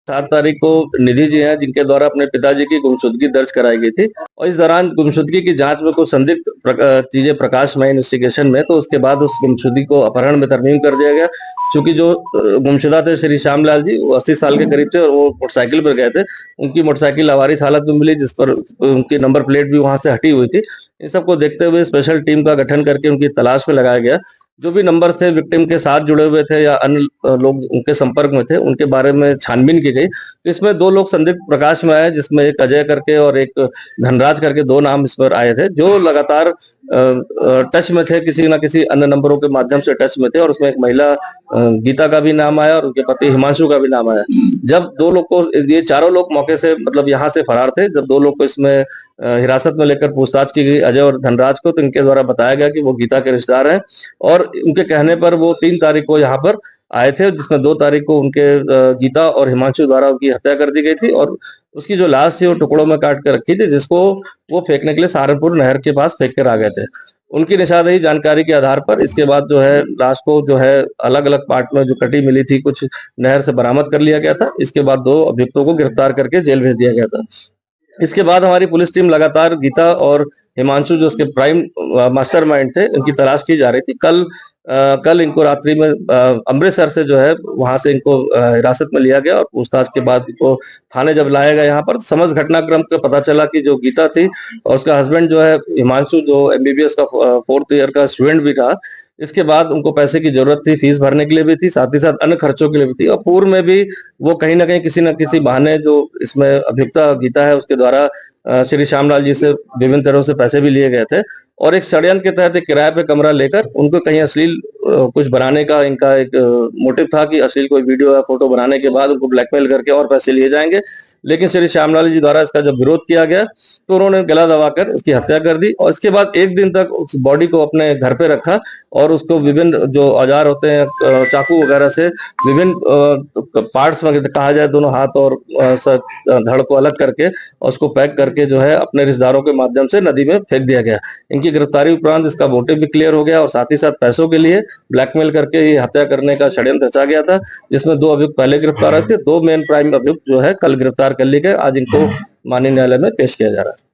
7 तारीख को निधि जी हैं जिनके द्वारा अपने पिताजी की गुमशुदगी दर्ज कराई गई थी और इस दौरान गुमशुदगी की जांच में कुछ संदिग्ध चीजें प्रकाश में आई इन्वेस्टिगेशन में, तो उसके बाद उस गुमशुदगी को अपहरण में तरमीम कर दिया गया। चूंकि जो गुमशुदा थे श्री श्यामलाल जी, वो 80 साल के करीब थे और वो मोटरसाइकिल पर गए थे। उनकी मोटरसाइकिल लावारिस हालत में मिली, जिस पर उनकी नंबर प्लेट भी वहां से हटी हुई थी। इन सबको देखते हुए स्पेशल टीम का गठन करके उनकी तलाश में लगाया गया। जो भी नंबर से विक्टिम के साथ जुड़े हुए थे या अन्य लोग उनके संपर्क में थे, उनके बारे में छानबीन की गई। तो इसमें 2 लोग संदिग्ध प्रकाश में आए, जिसमें एक अजय करके और एक धनराज करके 2 नाम इस पर आए थे, जो लगातार टच में थे, किसी न किसी अन्य नंबरों के माध्यम से टच में थे। और उसमें एक महिला गीता का भी नाम आया और उनके पति हिमांशु का भी नाम आया। जब 2 लोग को, ये चारों लोग मौके से मतलब यहाँ से फरार थे, जब 2 लोग को इसमें हिरासत में लेकर पूछताछ की गई, अजय और धनराज को, तो इनके द्वारा बताया गया कि वो गीता के रिश्तेदार हैं और उनके कहने पर वो 3 तारीख को यहाँ पर आए थे, जिसमें 2 तारीख को उनके गीता और हिमांशु द्वारा उनकी हत्या कर दी गई थी और उसकी जो लाश थी वो टुकड़ों में काट कर रखी थी, जिसको वो फेंकने के लिए सहारनपुर नहर के पास फेंक कर आ गए थे। उनकी निशानदेही जानकारी के आधार पर इसके बाद जो है लाश को जो है अलग अलग पार्ट में जो कटी मिली थी, कुछ नहर से बरामद कर लिया गया था। इसके बाद 2 अभियुक्तों को गिरफ्तार करके जेल भेज दिया गया था। इसके बाद हमारी पुलिस टीम लगातार गीता और हिमांशु, जो उसके प्राइम मास्टरमाइंड थे, इनकी तलाश की जा रही थी। कल इनको रात्रि में अमृतसर से जो है वहां से इनको हिरासत में लिया गया और पूछताछ के बाद इनको थाने जब लाया गया यहाँ पर, समझ घटनाक्रम का पता चला कि जो गीता थी और उसका हस्बैंड जो है हिमांशु, जो एमबीबीएस का 4th ईयर का स्टूडेंट भी था, इसके बाद उनको पैसे की जरूरत थी, फीस भरने के लिए भी थी, साथ ही साथ अन्य खर्चों के लिए भी थी। और पूर्व में भी वो कहीं ना कहीं किसी न किसी बहाने, जो इसमें अभियुक्ता गीता है उसके द्वारा श्री श्यामलाल जी से विभिन्न तरह से पैसे भी लिए गए थे और एक षड्यंत्र के तहत एक किराए पे कमरा लेकर उनको कहीं अश्लील कुछ बनाने का इनका एक मोटिव था कि अश्लील कोई वीडियो या फोटो बनाने के बाद उनको ब्लैकमेल करके और पैसे लिए जाएंगे। लेकिन श्री श्यामलाल जी द्वारा इसका जब विरोध किया गया तो उन्होंने गला दबाकर उसकी हत्या कर दी और इसके बाद 1 दिन तक उस बॉडी को अपने घर पे रखा और उसको विभिन्न जो औजार होते हैं, चाकू वगैरह से विभिन्न पार्ट्स में कहा जाए, दोनों हाथ और धड़ को अलग करके और उसको पैक करके जो है अपने रिश्तेदारों के माध्यम से नदी में फेंक दिया गया। इनकी गिरफ्तारी उपरांत इसका मोटिव भी क्लियर हो गया और साथ ही साथ पैसों के लिए ब्लैकमेल करके ये हत्या करने का षड्यंत्र रचा गया था, जिसमें 2 अभियुक्त पहले गिरफ्तार हुए थे। 2 मेन प्राइम अभियुक्त जो है कल गिरफ्तार कर लिए गए। आज इनको माननीय न्यायालय में पेश किया जा रहा है।